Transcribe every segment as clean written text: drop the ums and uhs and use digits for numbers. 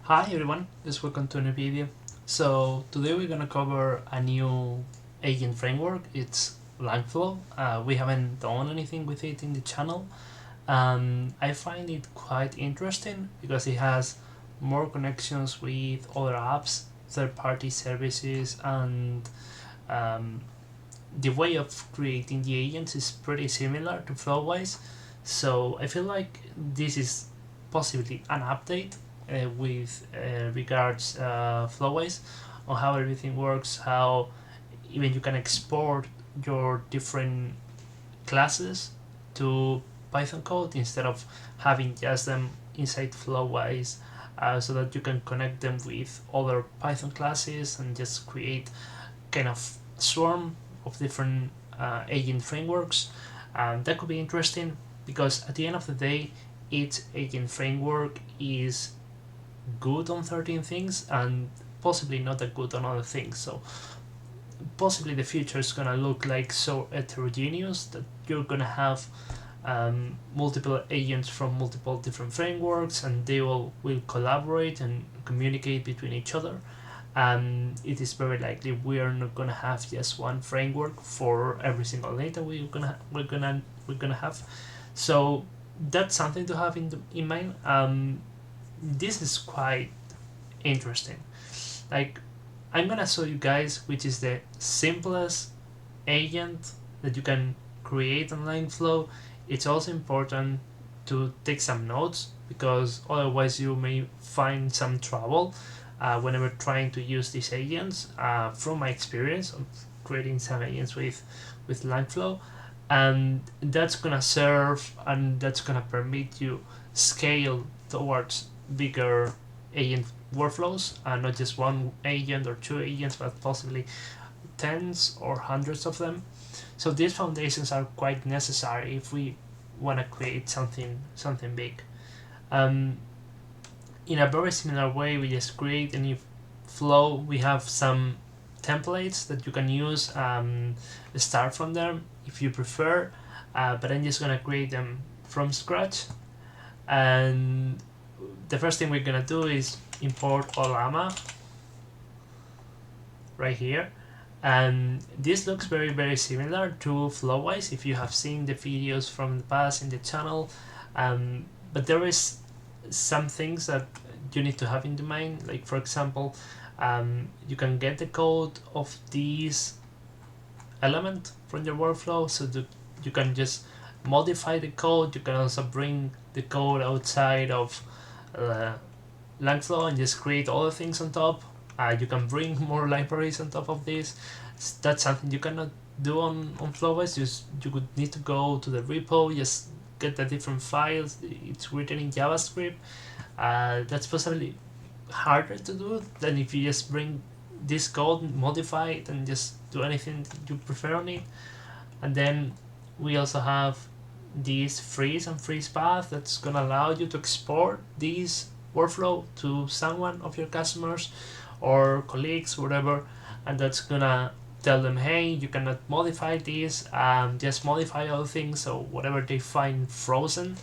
Hi everyone, just welcome to a new video. So today we're gonna cover a new agent framework. It's Langflow. We haven't done anything with it in the channel. I find it quite interesting because it has more connections with other apps, third-party services, and um, the way of creating the agents is pretty similar to Flowwise. So I feel like this is possibly an update with regards Flowwise on how everything works, how even you can export your different classes to Python code instead of having just them inside Flowwise, so that you can connect them with other Python classes and just create kind of swarm of different agent frameworks. That could be interesting because at the end of the day, each agent framework is good on 13 things and possibly not that good on other things. So possibly the future is gonna look like so heterogeneous that you're gonna have multiple agents from multiple different frameworks, and they will collaborate and communicate between each other. It is very likely we are not gonna have just one framework for every single data we're gonna have. So that's something to have in mind. This is quite interesting. Like, I'm gonna show you guys which is the simplest agent that you can create on Langflow. It's also important to take some notes because otherwise you may find some trouble whenever trying to use these agents. From my experience of creating some agents with Langflow, and that's gonna serve and that's gonna permit you scale towards bigger agent workflows, not just one agent or two agents, but possibly tens or hundreds of them. So these foundations are quite necessary if we want to create something big. Um, in a very similar way, we just create a new flow. We have some templates that you can use. Start from them if you prefer, but I'm just gonna create them from scratch. And the first thing we're gonna do is import Ollama right here, and this looks very similar to Flowwise if you have seen the videos from the past in the channel, but there is some things that you need to have in mind. Like, for example, you can get the code of these element from your workflow, so that you can just modify the code. You can also bring the code outside of Langflow and just create other things on top. You can bring more libraries on top of this. That's something you cannot do on Flowwise. You would need to go to the repo, just get the different files. It's written in JavaScript. That's possibly harder to do than if you just bring this code, modify it, and just do anything you prefer on it. And then we also have this freeze and freeze path that's gonna allow you to export these workflow to someone of your customers or colleagues, whatever, and that's gonna tell them, hey, you cannot modify this, just modify other things. So whatever they find frozen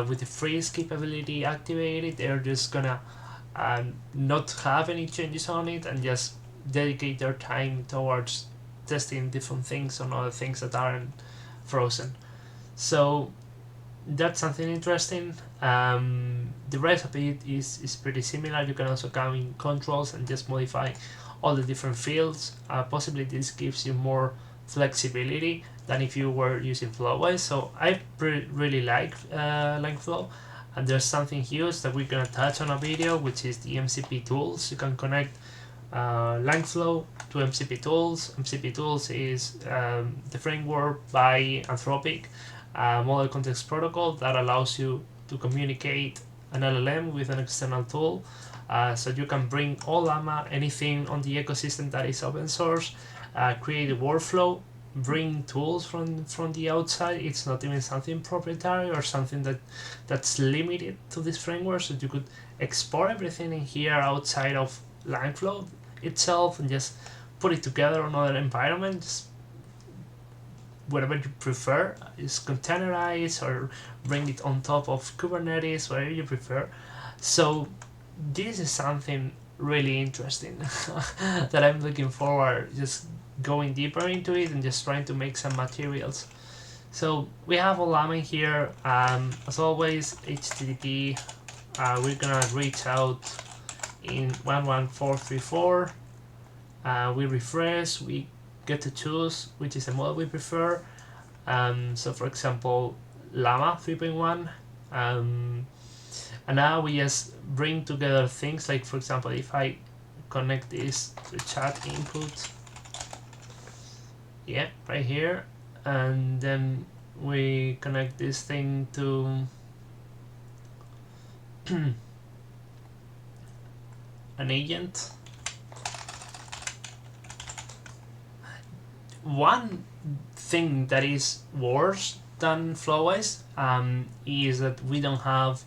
with the freeze capability activated, they're just gonna not have any changes on it and just dedicate their time towards testing different things on other things that aren't frozen. So that's something interesting. The rest of it is pretty similar. You can also come in controls and just modify all the different fields. Possibly this gives you more flexibility than if you were using Flowwise. So I really like Langflow, and there's something huge that we're gonna touch on a video, which is the MCP tools. You can connect Langflow to MCP tools. MCP tools is the framework by Anthropic, model context protocol that allows you to communicate an LLM with an external tool. So you can bring Ollama, anything on the ecosystem that is open source, create a workflow, bring tools from the outside. It's not even something proprietary or something that's limited to this framework. So you could export everything in here outside of Langflow itself and just put it together on other environments, whatever you prefer. Is containerize or bring it on top of Kubernetes, whatever you prefer. So this is something really interesting that I'm looking forward just going deeper into it and just trying to make some materials. So we have Ollama here. As always, HTTP. We're gonna reach out in 11434. We refresh. We get to choose which is the model we prefer. So for example, Llama 3.1. And now we just bring together things like, for example, if I connect this to chat input, yeah, right here, and then we connect this thing to an agent. One thing that is worse than Flowwise is that we don't have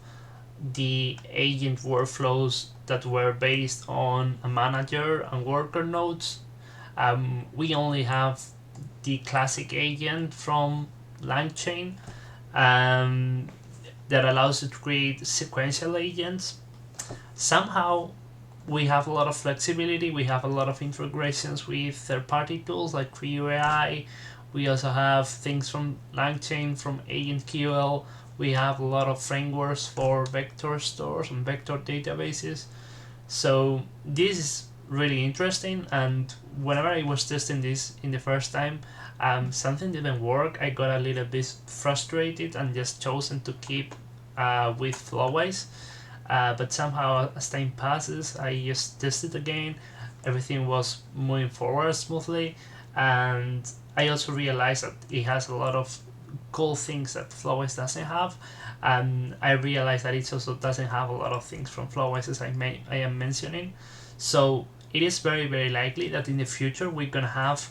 the agent workflows that were based on a manager and worker nodes. We only have the classic agent from LangChain that allows you to create sequential agents. Somehow we have a lot of flexibility, we have a lot of integrations with third-party tools like CreoAI. We also have things from LangChain, from AgentQL. We have a lot of frameworks for vector stores and vector databases. So this is really interesting, and whenever I was testing this in the first time, something didn't work. I got a little bit frustrated and just chosen to keep with Flowwise. But somehow as time passes, I just tested again. Everything was moving forward smoothly, and I also realized that it has a lot of cool things that Flowwise doesn't have. And I realized that it also doesn't have a lot of things from Flowwise as I am mentioning. So it is very, very likely that in the future we're gonna have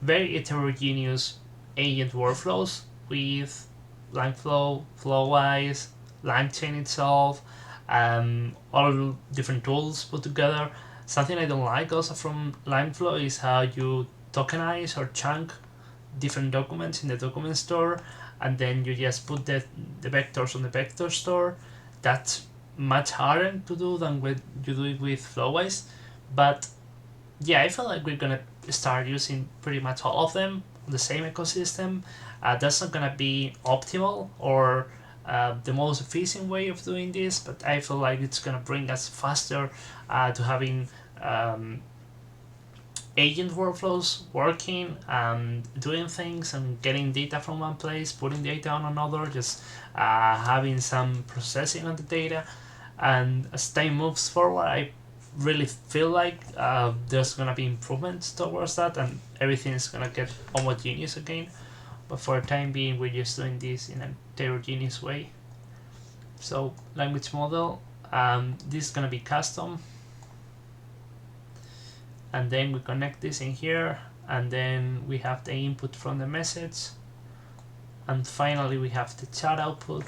very heterogeneous agent workflows with Langflow, Flowwise, LangChain itself, all different tools put together. Something I don't like also from Langflow is how you tokenize or chunk different documents in the document store, and then you just put the vectors on the vector store. That's much harder to do than when you do it with Flowwise. But yeah, I feel like we're gonna start using pretty much all of them on the same ecosystem. That's not gonna be optimal or the most efficient way of doing this, but I feel like it's gonna bring us faster to having agent workflows working and doing things and getting data from one place, putting data on another, just having some processing of the data. And as time moves forward, I really feel like there's gonna be improvements towards that, and everything is gonna get homogeneous again. But for the time being, we're just doing this in a heterogeneous way. So language model, this is gonna be custom, and then we connect this in here, and then we have the input from the message, and finally we have the chat output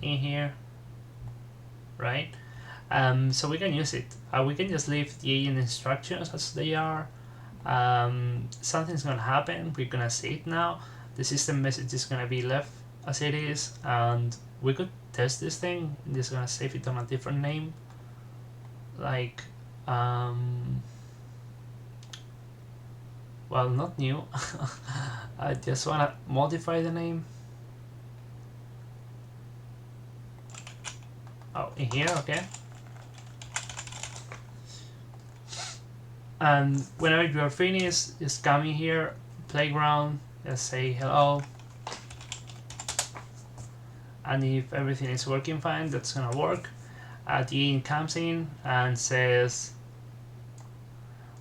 in here, right? So we can use it. We can just leave the agent instructions as they are. Something's gonna happen. We're gonna see it now. The system message is gonna be left as it is, and we could test this thing. I'm just gonna save it on a different name, like well, not new. I just wanna modify the name. Oh, in here, okay. And whenever you are finished, just come in here, playground, just say hello. And if everything is working fine, that's gonna work. The agent comes in and says,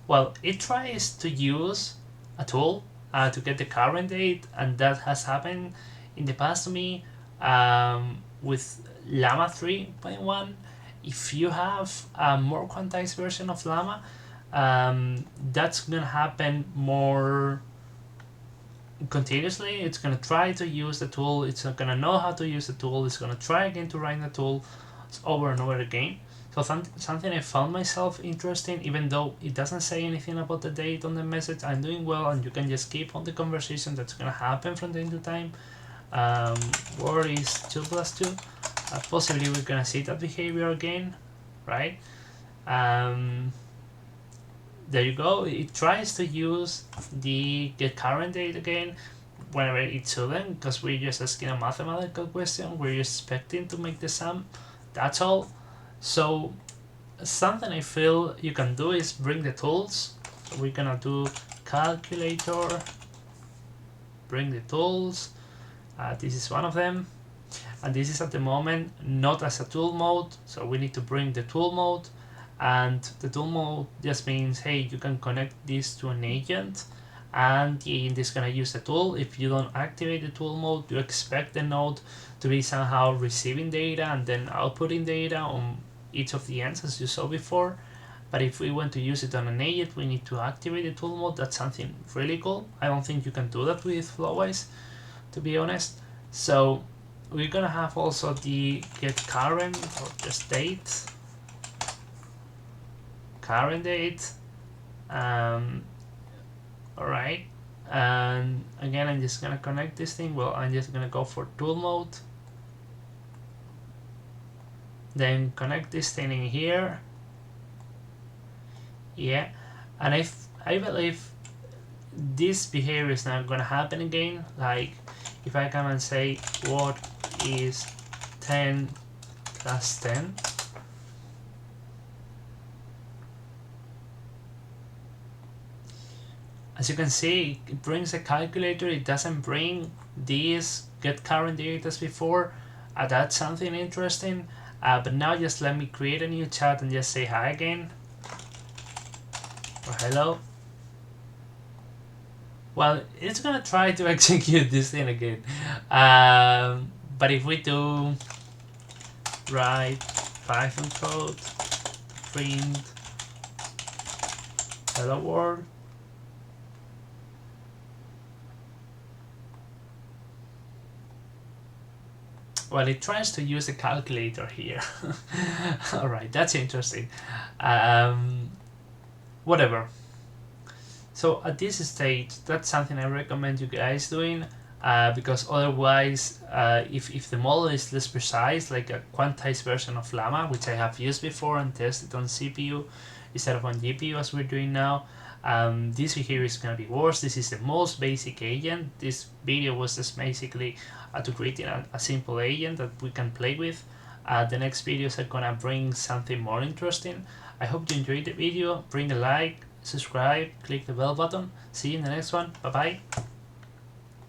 well, it tries to use a tool to get the current date, and that has happened in the past to me with Llama 3.1. If you have a more quantized version of Llama, that's gonna happen more continuously. It's gonna try to use the tool, it's not gonna know how to use the tool, it's gonna try again to run the tool over and over again. So something I found myself interesting, even though it doesn't say anything about the date on the message. I'm doing well, and you can just keep on the conversation that's gonna happen from time to time. Word is 2 plus 2. possibly we're gonna see that behavior again, right? There you go. It tries to use the get current date again whenever it shouldn't, because we're just asking a mathematical question. We're expecting to make the sum. That's all. So something I feel you can do is bring the tools. So we're gonna do calculator, bring the tools. This is one of them, and this is at the moment not as a tool mode, so we need to bring the tool mode. And the tool mode just means, hey, you can connect this to an agent and the agent is going to use the tool. If you don't activate the tool mode, you expect the node to be somehow receiving data and then outputting data on each of the ends as you saw before. But if we want to use it on an agent, we need to activate the tool mode. That's something really cool. I don't think you can do that with Flowwise, to be honest. So we're gonna have also the get current or just date, current date. Alright, and again I'm just gonna connect this thing. Well, I'm just gonna go for tool mode, then connect this thing in here. Yeah, and I believe this behavior is not gonna happen again. Like if I come and say what is 10 plus 10, as you can see, it brings a calculator. It doesn't bring these get current date as before. That's something interesting. But now just let me create a new chat and just say hi again, or hello. Well, it's gonna try to execute this thing again. But if we do write Python code, print hello world, well, it tries to use a calculator here. Alright, that's interesting. Whatever. So at this stage, that's something I recommend you guys doing, because otherwise, if the model is less precise, like a quantized version of Llama, which I have used before and tested on CPU instead of on GPU as we're doing now, this behavior is going to be worse. This is the most basic agent. This video was just basically to creating a simple agent that we can play with. The next videos are going to bring something more interesting. I hope you enjoyed the video. Bring a like, subscribe, click the bell button. See you in the next one. Bye bye.